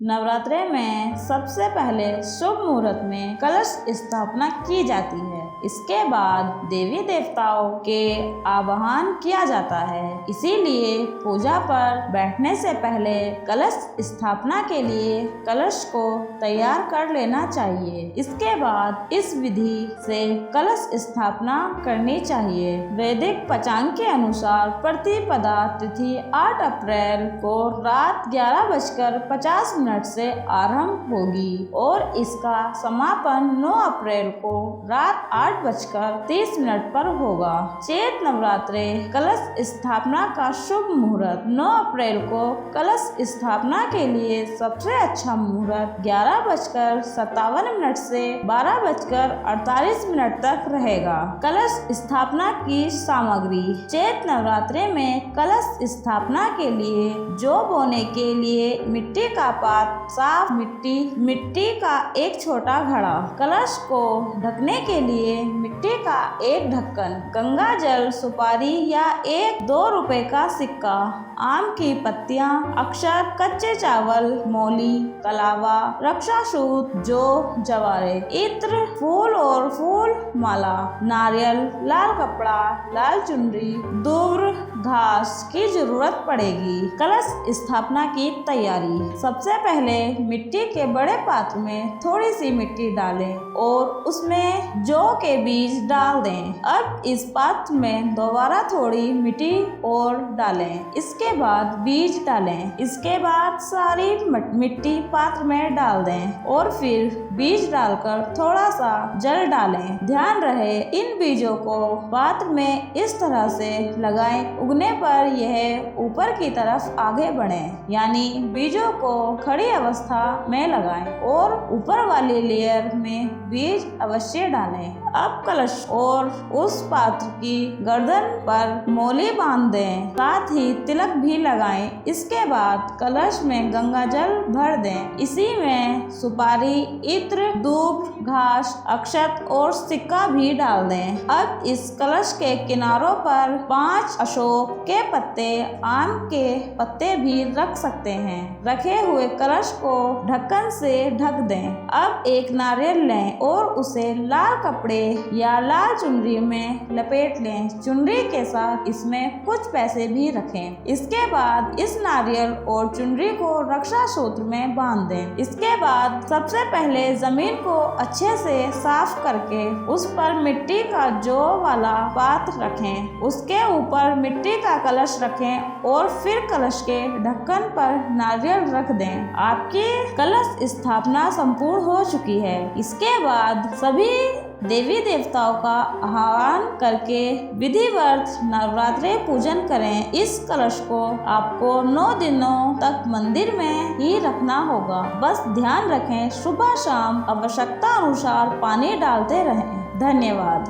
नवरात्रे में सबसे पहले शुभ मुहूर्त में कलश स्थापना की जाती है। इसके बाद देवी देवताओं के आवाहन किया जाता है। इसीलिए पूजा पर बैठने से पहले कलश स्थापना के लिए कलश को तैयार कर लेना चाहिए। इसके बाद इस विधि से कलश स्थापना करनी चाहिए। वैदिक पंचांग के अनुसार प्रतिपदा तिथि 8 अप्रैल को रात 11:50 से आरंभ होगी और इसका समापन 9 अप्रैल को रात 8:30 पर होगा। चैत्र नवरात्रे कलश स्थापना का शुभ मुहूर्त 9 अप्रैल को कलश स्थापना के लिए सबसे अच्छा मुहूर्त 11:57 से 12:48 तक रहेगा। कलश स्थापना की सामग्री। चैत्र नवरात्रे में कलश स्थापना के लिए जौ बोने के लिए मिट्टी का पात्र, साफ मिट्टी का एक छोटा घड़ा, कलश को ढकने के लिए मिट्टी का एक ढक्कन, गंगा जल, सुपारी या 1-2 रुपए का सिक्का, आम की पत्तियां, अक्षत, कच्चे चावल, मौली, कलावा, रक्षासूत, जौ, जवारे, इत्र, फूल और फूल माला, नारियल, लाल कपड़ा, लाल चुनरी, दूब्र, घास की जरूरत पड़ेगी। कलश स्थापना की तैयारी। सबसे पहले मिट्टी के बड़े पात्र में थोड़ी सी मिट्टी डालें और उसमें जौ के बीज डाल दें। अब इस पात्र में दोबारा थोड़ी मिट्टी और डालें। इसके बाद बीज डालें। इसके बाद सारी मिट्टी पात्र में डाल दें और फिर बीज डालकर थोड़ा सा जल डालें। ध्यान रहे इन बीजों को पात्र में इस तरह से लगाएं, उगने पर यह ऊपर की तरफ आगे बढ़े, यानी बीजों को खड़ी अवस्था में लगाएं और ऊपर वाली लेयर में बीज अवश्य डालें। अब कलश और उस पात्र की गर्दन पर मौली बांध दें, साथ ही तिलक भी लगाएं। इसके बाद कलश में गंगा जल भर दें। इसी में सुपारी, इत्र, धूप, घास, अक्षत और सिक्का भी डाल दें। अब इस कलश के किनारों पर 5 अशोक के पत्ते, आम के पत्ते भी रख सकते हैं। रखे हुए कलश को ढक्कन से ढक दें। अब एक नारियल लें और उसे लाल कपड़े या लाल चुनरी में लपेट लें। चुनरी के साथ इसमें कुछ पैसे भी रखें। इसके बाद इस नारियल और चुनरी को रक्षा सूत्र में बांध दें। इसके बाद सबसे पहले जमीन को अच्छे से साफ करके उस पर मिट्टी का जौ वाला पात्र रखें। उसके ऊपर मिट्टी का कलश रखें और फिर कलश के ढक्कन पर नारियल रख दें। आपकी कलश स्थापना संपूर्ण हो चुकी है। इसके बाद सभी देवी देवताओं का आह्वान करके विधिवत नवरात्रि पूजन करें। इस कलश को आपको 9 दिनों तक मंदिर में ही रखना होगा। बस ध्यान रखें सुबह शाम आवश्यकता अनुसार पानी डालते रहें। धन्यवाद।